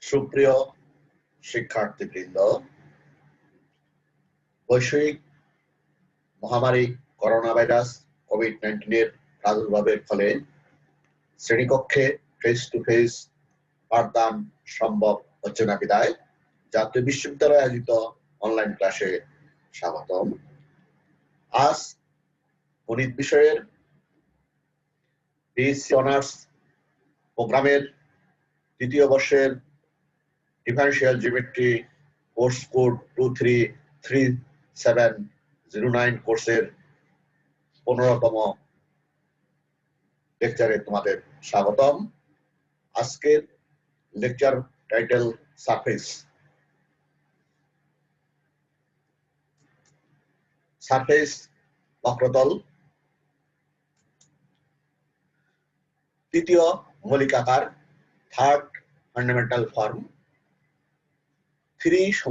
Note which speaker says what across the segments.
Speaker 1: সুপ্রিয় শিক্ষার্থীবৃন্দ, বৈশ্বিক মহামারী করোনা ভাইরাস কোভিড-19 এর প্রাদুর্ভাবের ফলে শ্রেণীকক্ষে ফেস টু ফেস পাঠদান সম্ভব হচ্ছে না বিধায় জাতীয় বিশ্ববিদ্যালয় আয়োজিত অনলাইন ক্লাসে স্বাগতম। আজ গণিত বিষয়ের বিএসসি অনার্স প্রোগ্রামের তৃতীয় বর্ষের ডিফারেনশিয়াল জিওমেট্রি কোর্স কোড 233709 কোর্সের 15তম লেকচারে তোমাদের স্বাগতম। আজকের লেকচার টাইটেল সারফেস বক্রতল। তৃতীয় মৌলিক আকার, third fundamental form. 3 =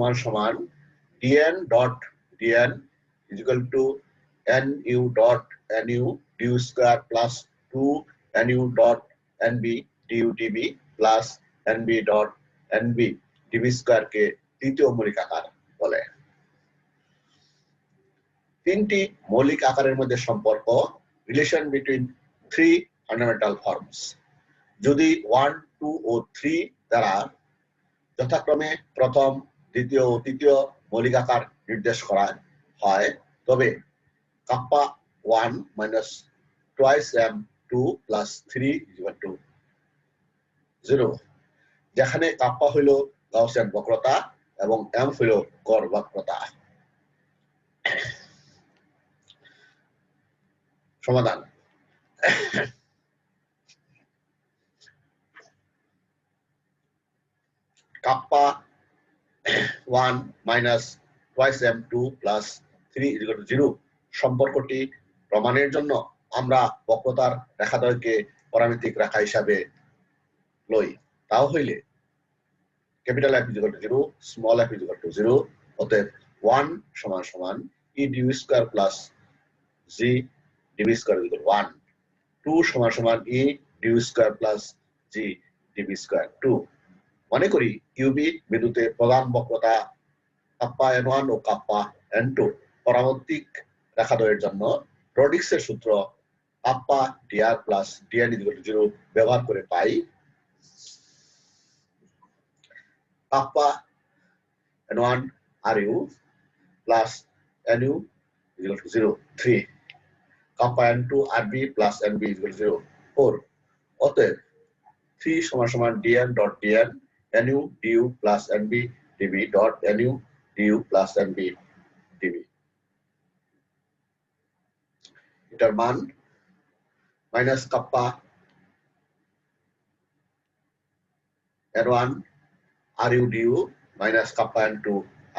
Speaker 1: dn dot dn is equal to nu dot nu du square plus 2 nu dot nb du db plus nb dot nb db square কে তৃতীয় মৌলিক আকার বলে। তিনটি মৌলিক আকারের মধ্যে সম্পর্ক, রিলেশন বিটুইন 3 ফান্ডামেন্টাল ফর্মস। যদি 1, 2 ও 3 দ্বারা যথাক্রমে প্রথম, দ্বিতীয় ও তৃতীয় মৌলিক আকার নির্দেশ করা হয়, তবে kappa 1 minus twice m2 plus 3 is equal to 0, যেখানে কাপ্পা হইল গাউসিয়ান বক্রতা এবং m হইল গড় বক্রতা। সমাধান: kappa 1 minus twice m2 plus 3 is equal to 0 সম্পর্কটি প্রমাণের জন্য আমরা বক্রতার রেখাদ্বয়কে পরামিতিক রেখা হিসাবে লই। তাও হইলে capital F is equal to 0, small f is equal to 0, অতএব 1 = e du square plus g dv square is equal to 1, 2 = e du square plus g dv square 2। মনে করি কিউবি বিন্দুতে প্রধান বক্রতা কাপ্পা n1 ও কাপ্পা n2 পরামিতিক রেখাদ্বয়ের জন্য রডিক্সের সূত্র kappa dr plus dn is equal to 0 ব্যবহার করে পাই kappa n1 ru plus nu is equal to 0, 3, kappa n2 rb plus nb is equal to 0, 4। অতএব 3 = dn dot dn nu du plus nb dv dot nu du plus nb dv। এটার মান minus kappa n1 ru du minus kappa n2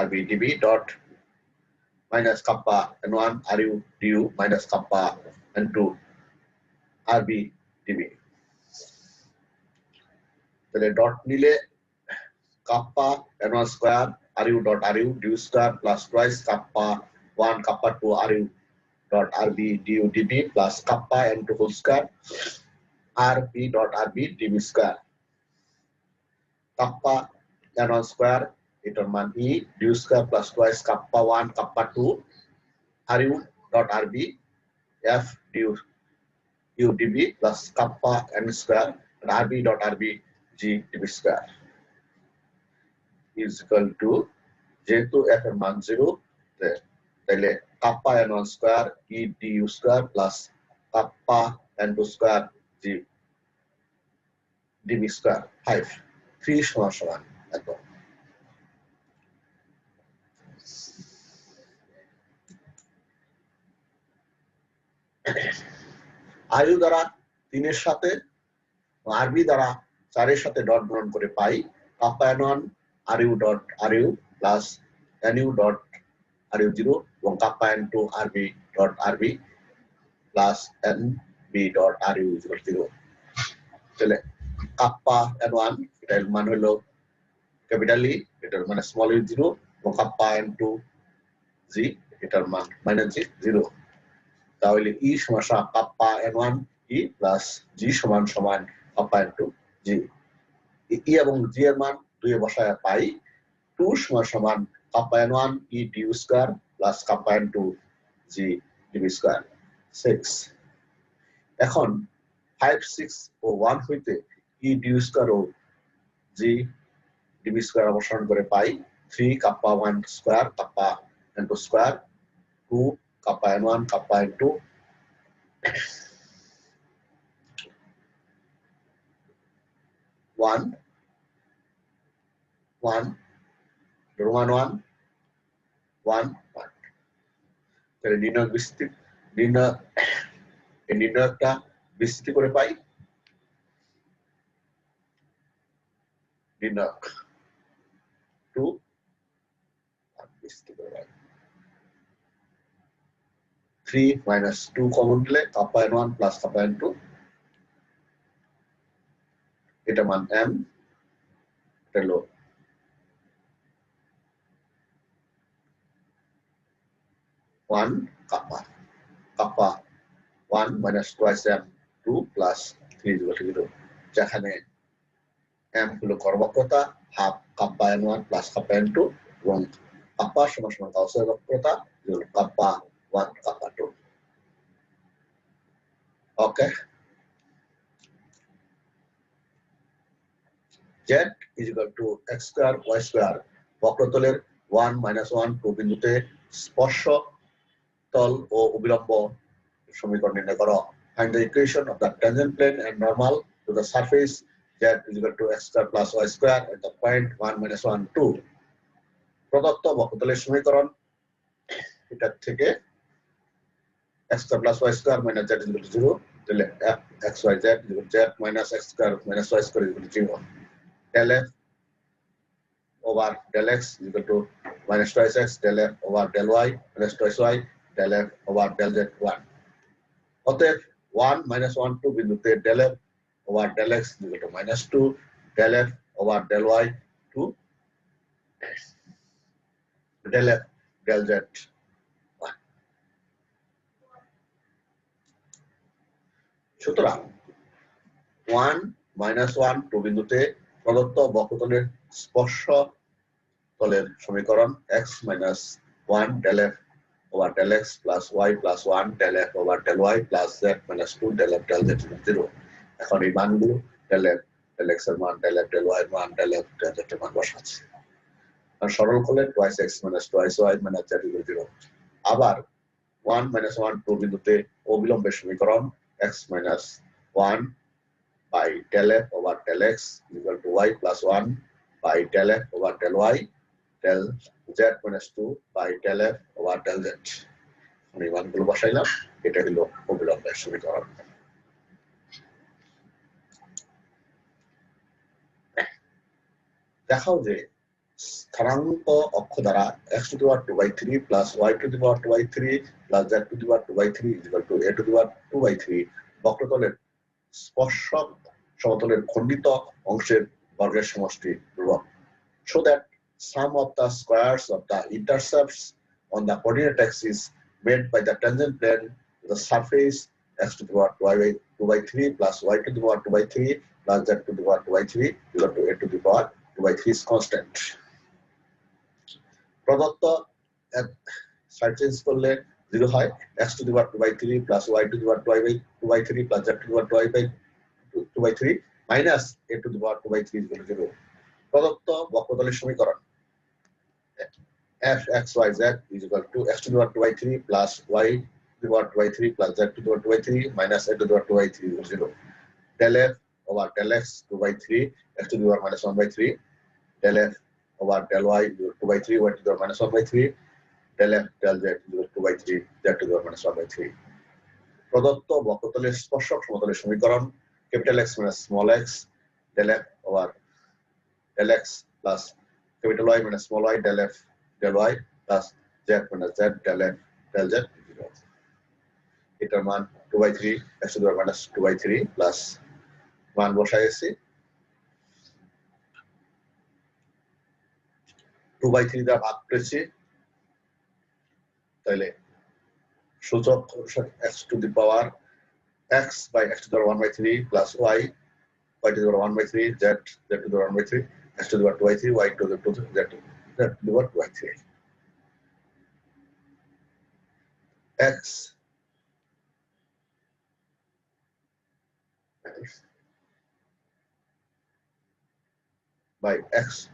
Speaker 1: rb dv dot minus kappa n1 ru du minus kappa n2 rb dv। তাহলে dot নিলে kappa n1 square ru dot ru du square plus twice kappa 1 kappa 2 ru dot rb du dv plus kappa n2 whole square rb dot rb dv square। kappa n1 square এটার মান e du square plus twice kappa 1 kappa 2 ru dot rb f du dv plus kappa n square rb dot rb g dv square is equal to, যেহেতু f এর মান 0, তাহলে kappa n1 square e du square plus kappa n2 square g dv square 5। 3 = এত। আয়ু দ্বারা 3 এর সাথে আরবি দ্বারা 4 এর সাথে ডট গুণন করে পাই kappa n1 ru dot ru plus nu dot ru 0 এবং kappa n2 rb dot rb plus nb dot ru 0। তাহলে কাপ্পা n1 এটার মান হলো ক্যাপিটাল ই, এটার মানে স্মল ই 0, এবং কাপ্পা n2 g এটার মান মাইনাস জি 0। তাহলে ই সমান kappa n1 e plus g সমান কাপ্পা n2 g। ই এবং জি এর মান 2 এ বসায় পাই 2 সমান kappa n1 e du square plus kappa n2 g dv square 6 এখন 5 6 ও 1 হইতে e du স্কয়ার ও g dv স্কয়ার অপসারণ করে পাই 3 kappa 1 square kappa n2 square 2 kappa n1 kappa n2 1 1 Roman 1 1 1 তাহলে নির্ণয় বিস্তৃতি নির্ণয়টা বিস্তৃতি করে পাই নির্ণয়ক 2 বিস্তৃতি করে পাই 3 minus 2 কমন দিলে kappa n1 plus kappa n2 এটা মান m এটা হলো 1 kappa 1 minus twice m 2 plus 3 is equal to 0 যেখানে m হলো কর্মক্ষমতা half kappa n1 plus kappa n2 এবং কাপ্পা সমান সমান গাউসের বক্রতা হলো kappa 1 kappa 2 okay z is equal to x square y square বক্রতলের 1 minus 1 2 বিন্দুতে স্পর্শ তল ও অবিলম্ব সমীকরণ নির্ণয় করো find the equation of the tangent plane and normal to the surface z is equal to x square plus y square at the point 1 minus 1 2 প্রদত্ত বক্রতলের সমীকরণ এটা থেকে x square plus y square minus z is equal to 0 তাহলে x y z is equal to z minus x square minus y square is equal to 0 del f over del x is equal to minus twice x del f over del y minus twice y del f over del z 1 অতএব 1 minus 1 2 বিন্দুতে del f over del x is equal to minus 2 del f over del y 2 del f del z 1 সুতরাং 1 minus 1 2 বিন্দুতে প্রদত্ত বক্রতলের স্পর্শ তলের সমীকরণ x minus 1 del f over del x plus y plus 1 del f over del y plus z minus 2 del f del z 0 এখন এই মানগুলো del f del x এর মান del f del y এর মান del f del z এর মান বসাচ্ছি আর সরল করলে twice x minus twice y minus z 0 আবার 1 minus 1 2 বিন্দুতে অবিলম্বের সমীকরণ x minus 1 by del f over del x equal to y plus 1 by del f over del y del z minus 2 by del f over del z এই মানগুলো বসাইলাম এটা হলো অবিলম্বের সমীকরণ দেখাও যে স্থানাঙ্ক অক্ষ দ্বারা x to the power 2 by 3 plus y to the power 2 by 3 plus z to the power 2 by 3 is equal to a to the power 2 by 3 বক্রতলের স্পর্শক সমতলের খণ্ডিত অংশের বর্গের সমষ্টি ধ্রুবক so that sum of the squares of the intercepts on the coordinate axis made by the tangent plane to the surface x to the power 2 by 3 plus y to the power 2 by 3 plus z to the power 2 by 3 equal to a to the power 2 by 3 is constant প্রদত্ত side change করলে 0 হয় x to the power 2 by 3 plus y to the power 2 by 3 plus z to the power 2 by 3 minus a to the power 2 by 3 is equal to 0 প্রদত্ত বক্রতলের সমীকরণ f x y z is equal to x to the power 2 by 3 plus y to the power 2 by 3 plus z to the power 2 by 3 minus a to the power 2 by 3 is 0 del f over del x 2 by 3 x to the power minus 1 by 3 del f over del y 2 by 3 y to the power minus 1 by 3 del f del z 2 by 3 z to the power minus 1 by 3 প্রদত্ত বক্রতলের স্পর্শক সমতলের সমীকরণ capital X minus small x del f over del x plus capital Y minus small y del f del y plus z minus z del f del z 0 এটার মান 2 by 3 x to the power minus 2 by 3 plus মান বসাইছি 2 by 3 দ্বারা ভাগ করেছি তাহলে সূচক x to the power x by x to the power 1 by 3 plus y to the power 1 by 3 z to the power 1 by 3 x to the power 2 by 3, y to the power 2 by 3, x by x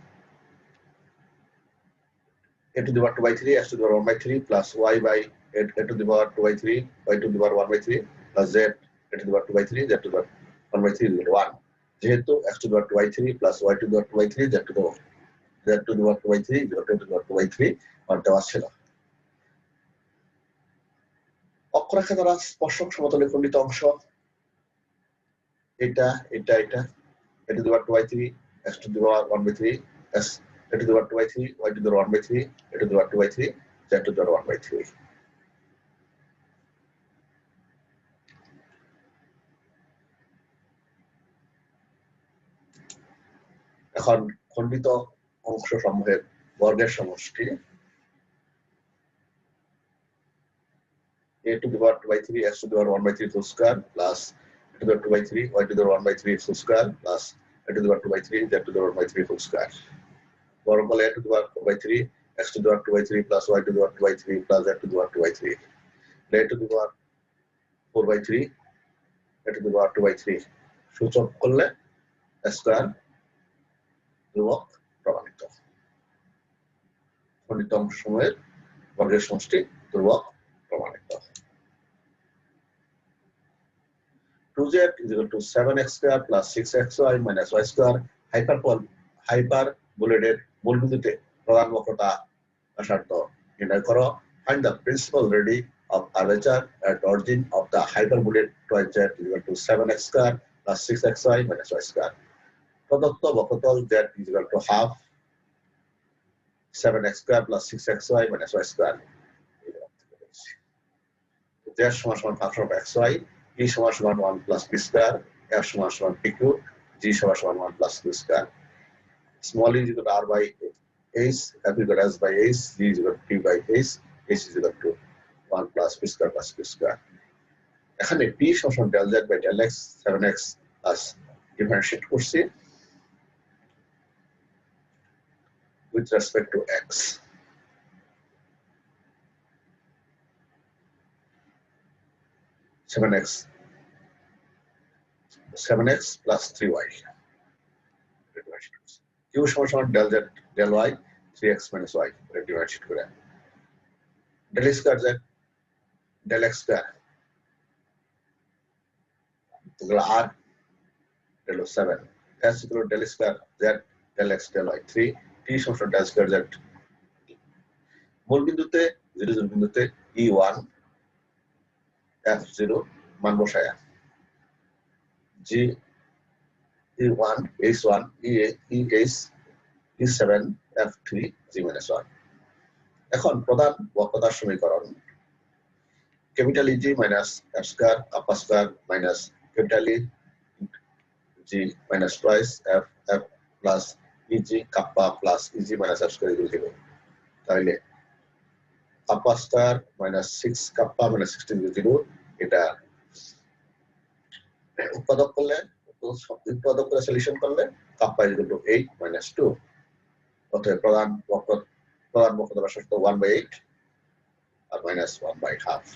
Speaker 1: a to the power 2 by 3, x to the power 1 by 3 plus y by a to the power 2 by 3, y to the power 1 by 3 plus z a to the power 2 by 3, z to the power 1 by 3 is equal to 1. যেহেতু x to the power 2 by 3 plus y to the power 2 by 3, z to the power 2 by 3 is equal to 2 by 3 মান দেওয়া ছিল। অক্ষরেখা দ্বারা স্পর্শক সমতলে খণ্ডিত অংশ এটা এটা এটা a to the power 2 by 3, x to the power 1 by 3, s a to the power 2 by 3, y to the power 1 by 3, a to the power 2 by 3, z to the power 1 by 3. এখন খণ্ডিত অংশ সমূহের বর্গের সমষ্টি a to the power 2 by 3, x to the power 1 by 3 whole square plus a to the power 2 by 3, y to the power 1 by 3 whole square plus a to the power 2 by 3, z to the power 1 by 3 whole square. বর্গমূল a to the power 4 by 3, x to the power 2 by 3 plus y to the power 2 by 3 plus z to the power 2 by 3. a to the power 4 by 3, a to the power 2 by 3 সূচক করলে square ধ্রুবক প্রমাণিত। খণ্ডিত অংশসমূহের বর্গের সমষ্টি ধ্রুবক প্রমাণিত। 2z is equal to 7x square plus 6xy minus y square হাইপারবোলয়েডের মূলবিন্দুতে প্রধান বক্রতা ব্যাসার্ধ নির্ণয় করো। Find the principal radii of curvature at origin of the hyperbola twice z is equal to 7x square plus 6xy minus y square. প্রদত্ত বক্রতল z is equal to half 7x square plus 6xy minus y square. z সমান সমান function of xy, e সমান সমান 1 plus p square, f সমান সমান p cube, g সমান সমান 1 plus q square. Small e is equal to r by h, f is equal to s by h, g is equal to p by h, h is equal to 1 plus p square plus q square. এখানে p সমান সমান del z by del x 7x plus differentiate করছি with respect to x. 7x plus 3y. q সমান সমান del z del y 3x minus y divide করে del square z del x square এগুলো r del 7 s equal del square z del x del y 3 t সমান সমান del square z। মূল বিন্দুতে 0 0 বিন্দুতে e1 f0 মান বসায় g e1 h1 e8 e7 f3 g minus 1। এখন প্রধান বক্রতার সমীকরণ capital eg minus f square kappa square minus capital E g minus twice f f plus eg kappa plus eg minus f square equal 0। তাহলে kappa square minus 6 kappa minus 16 equal 0। এটা উৎপাদক করলে solution করলে kappa is equal to 8 minus 2। অতএব প্রধান বক্রতা ব্যাসার্ধ 1 by 8 R minus 1 by half।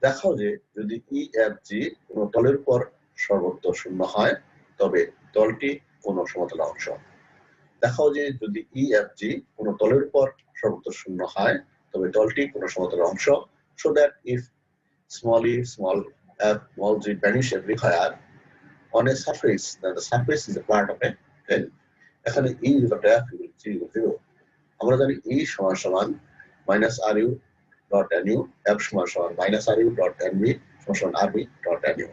Speaker 1: দেখাও যে যদি EFG কোন তলের উপর সর্বত্র শূন্য হয় তবে তলটি কোন সমতল অংশ। দেখাও যে যদি EFG কোন তলের উপর সর্বত্র শূন্য হয় তবে তলটি কোন সমতল অংশ। So that if small e small f small g vanish everywhere on a surface, then the surface is a part of a plane. এখানে E is equal to F equal to G equal to 0। আমরা জানি E সমান সমান minus RU dot NU, F সমান সমান minus RU dot NV সমান সমান RB dot NU,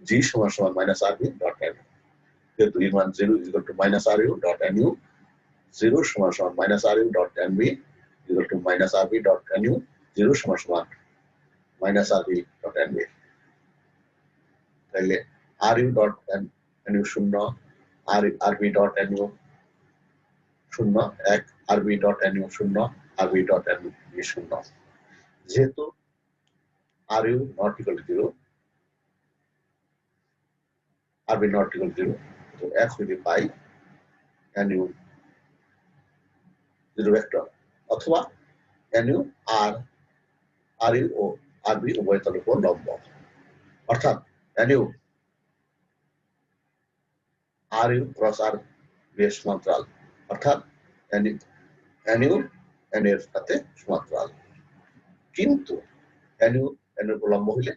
Speaker 1: G সমান সমান minus RB dot NU। যেহেতু E মান 0 is equal to minus RU dot NU, 0 সমান সমান minus RU dot NV equal to minus RB dot NU, 0 সমান সমান minus RB dot NV। তাহলে RU dot NU শূন্য, RB dot NU শূন্য 1, RB dot NU শূন্য, RB dot NV শূন্য। যেহেতু Are you not equal to 0? Are we not equal to 0? So x হইতে পাই nu 0 ভেক্টর অথবা nu আর ইউ ও আর বি উভয় তলের উপর লম্ব অর্থাৎ nu r u cross r b এর সমান্তরাল অর্থাৎ nu n এর সাথে সমান্তরাল কিন্তু nu n এর উপর লম্ব হইলে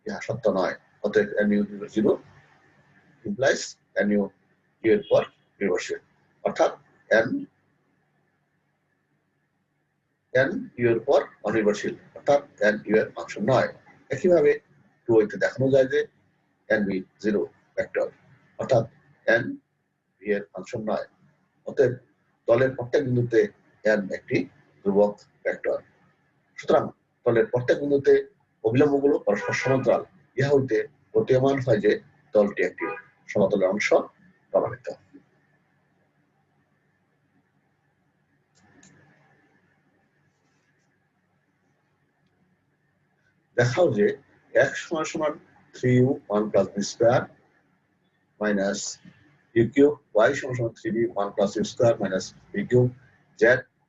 Speaker 1: ইহা সত্য নয় অতএব nu 0 implies nu u এর উপর নির্ভরশীল অর্থাৎ n u এর উপর অনির্ভরশীল অর্থাৎ n u এর ফাংশন নয় একইভাবে 2 তে দেখানো যায় যে nb 0 ভেক্টর অর্থাৎ n v এর ফাংশন নয় অতএব তলের প্রত্যেক বিন্দুতে n একটি ধ্রুবক ভেক্টর সুতরাং তলের প্রত্যেক বিন্দুতে অবিলম্বগুলো পরস্পর সমান্তরাল ইহা হইতে প্রতীয়মান হয় যে তলটি একটি সমতলের অংশ প্রমাণিত দেখাও যে x সমান 3u 1 plus b square minus u cube y সমান 3b 1 plus u square minus b cube z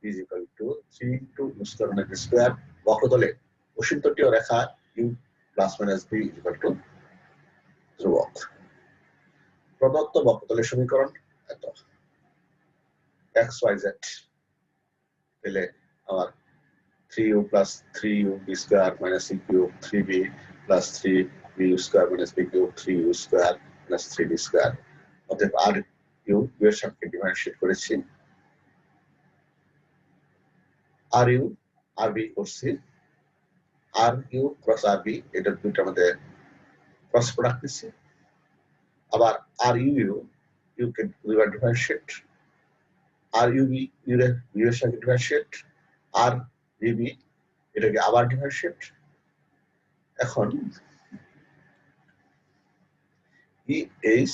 Speaker 1: is equal to 3 into u square minus b square বক্রতলে অসীমতলীয় Rekha u plus minus b is equal to ধ্রুবক প্রদত্ত বক্রতলের সমীকরণ এত x y z পেলে আমার 3u plus 3u b square minus c cube 3b plus 3b square minus b cube 3u square plus 3b square অতএব are you এর সাথে differentiate করেছি আর ইউ আর বি করছি r u cross r b এটা দুটো আমাদের cross product নিছি আবার r u you can differentiate r u b u এর সাথে ডিফারেন্সিয়েট আর বি এটাকে আবার ডিফারেন্সিয়েট এখন ই is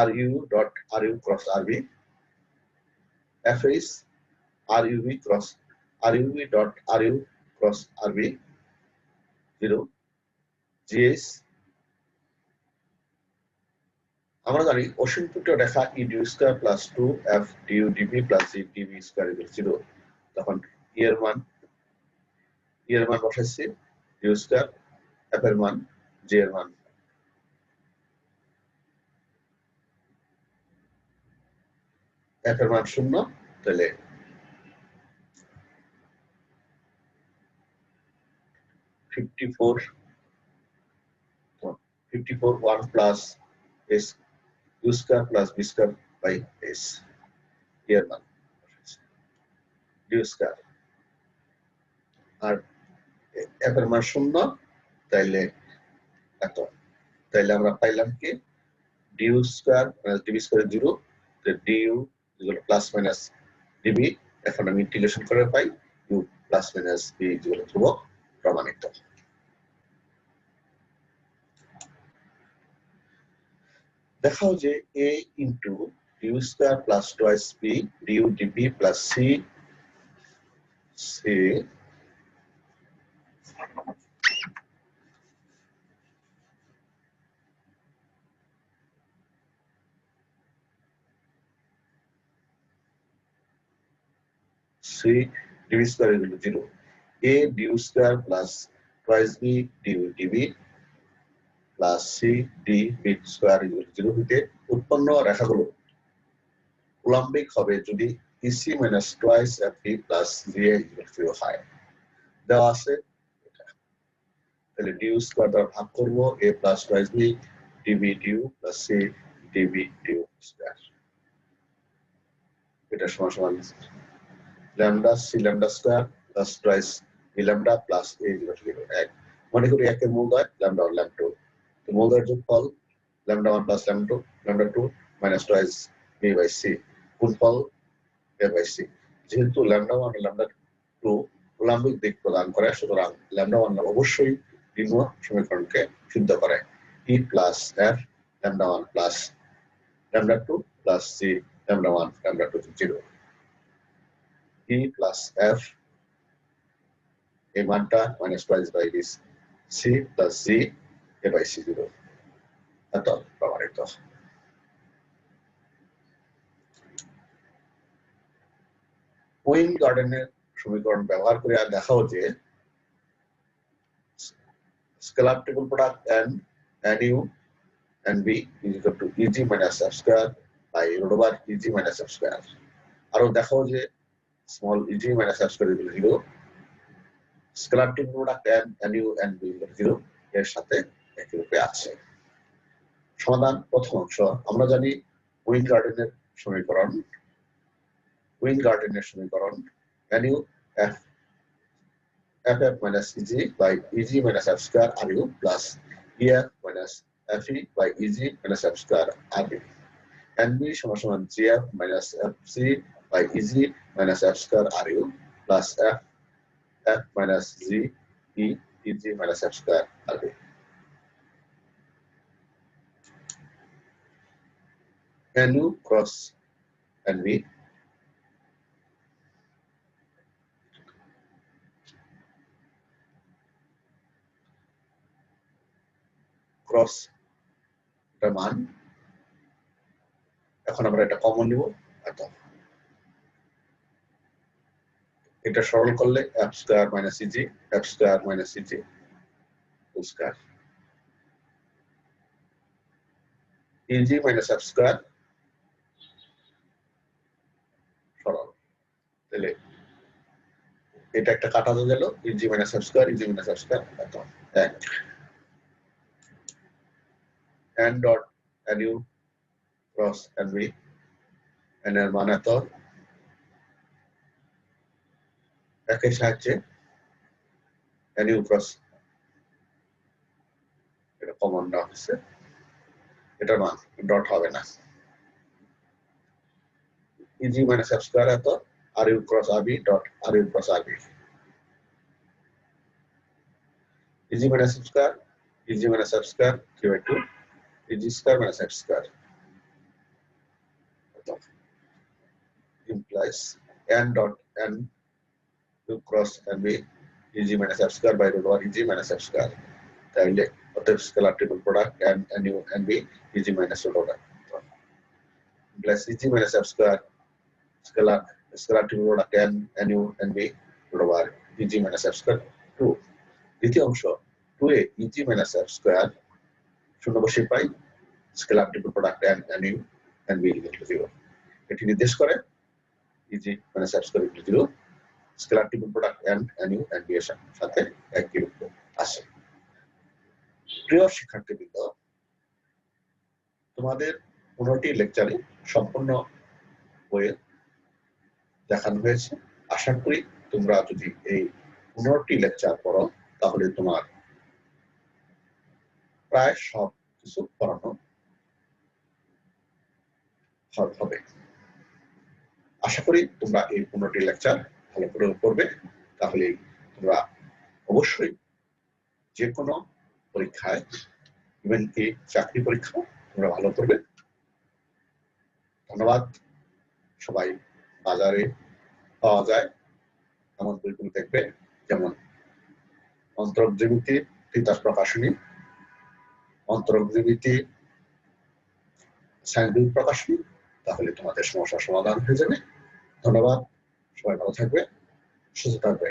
Speaker 1: ru dot ru cross rb f is rub cross rub dot ru cross rb 0 g is আমরা জানি অসীমতলীয় রেখা e du square plus 2f du db plus g db square equals 0 তখন e এর মান বসাইছি du square f এর মান g এর মান f এর মান 0 তাহলে 54 1 plus s u square plus b square by s এর মান du square আর f এর মান 0 তাইলে এত তাইলে আমরা পাইলাম কি du square minus db square 0 তো du equal to plus minus db এখন আমি ইন্টিগ্রেশন করে পাই u plus minus b equal to ধ্রুবক প্রমাণিত দেখাও যে a into du square plus twice b du db plus c c dv square equal to 0 a du square plus twice b du db plus c db square equal to 0 হইতে উৎপন্ন রেখাগুলো উলম্বিক হবে যদি ec minus twice fp plus ga equal to 0 হয় দেওয়া আছে তাহলে du square দ্বারা ভাগ করব a plus twice b db du plus c db du square এটা সমান lambda c lambda square plus twice b lambda plus a equal to 0 এক মনে করি একের মূলদয় lambda 1 lambda 2 তো মূলদয়ের যোগফল lambda 1 plus lambda 2 minus twice b by c গুণফল a by c যেহেতু lambda 1 আর lambda 2 উলম্বিক দিক প্রদান করে সুতরাং lambda 1 অবশ্যই নিম্ন সমীকরণকে সিদ্ধ করে e plus f lambda 1 plus lambda 2 plus c lambda 1 lambda 2 0 e plus f a মানটা minus twice by this C plus Z A by C0 এত প্রমাণিত। উইনগার্ডেনের সমীকরণ ব্যবহার করে দেখাও যে scalar triple product NU NB is equal to EG minus F square by root over EG minus F square। আরো দেখাও যে small EG minus F square equal to 0, scalar triple product NU NB equal to 0 এর সাথে একই রূপে আছে। সমাধান প্রথম অংশ। আমরা জানি উইনগার্ডেনের সমীকরণ NU FF minus EG by EG minus F square RU plus EF minus FE by EG minus F square RB। NB সমান GF minus FC by EG minus F square RU plus F minus GE EG minus F square RB। NU cross NB cross এর মান এখন আমরা এটা common নিব এত এটা সরল করলে f square minus eg f square minus eg whole square eg minus f square সরল তাহলে এটা একটা কাটা গেল eg minus f square eg minus f square এত এক n dot nu cross nv n এর মান এত একই সাহায্যে nu ক্রস এটা কমন না হচ্ছে এটার মান ডট হবে না eg minus f square এত ru cross rb dot ru cross rb eg minus f square q by 2 eg square minus f square implies n dot n 2 cross nb eg minus f square by root over eg minus f square তাহলে অতএব scalar triple product nu nb eg minus root over plus eg minus f square scalar triple product nu nb root over eg minus f square 2 দ্বিতীয় অংশ 2a eg minus f square শূন্য বসিয়ে পাই scalar triple product nu nb equal to 0 এটি নির্দেশ করে eg minus f square equal to 0 scalar triple product nu nb এর সাথে একই রূপ আসে। প্রিয় শিক্ষার্থীবৃন্দ, তোমাদের 15টি লেকচারে সম্পূর্ণ বইয়ে দেখানো হয়েছে। আশা করি তোমরা যদি এই 15টি লেকচার পড়ো তাহলে তোমার প্রায় সব কিছু পড়ানো হবে। আশা করি তোমরা এই 15টি লেকচার ভালো করে পড়বে, তাহলে তোমরা অবশ্যই যে কোনো পরীক্ষায় ইভেন কি চাকরি পরীক্ষা তোমরা ভালো করবে। ধন্যবাদ। সবাই বাজারে পাওয়া যায় এমন বইগুলো দেখবে, যেমন অন্তরক জ্যামিতি তিতাস প্রকাশনী, অন্তরক জ্যামিতি সায়েন্স প্রকাশনী, তাহলে তোমাদের সমস্যার সমাধান হয়ে যাবে। ধন্যবাদ। সবাই ভালো থাকবে, সুস্থ থাকবে।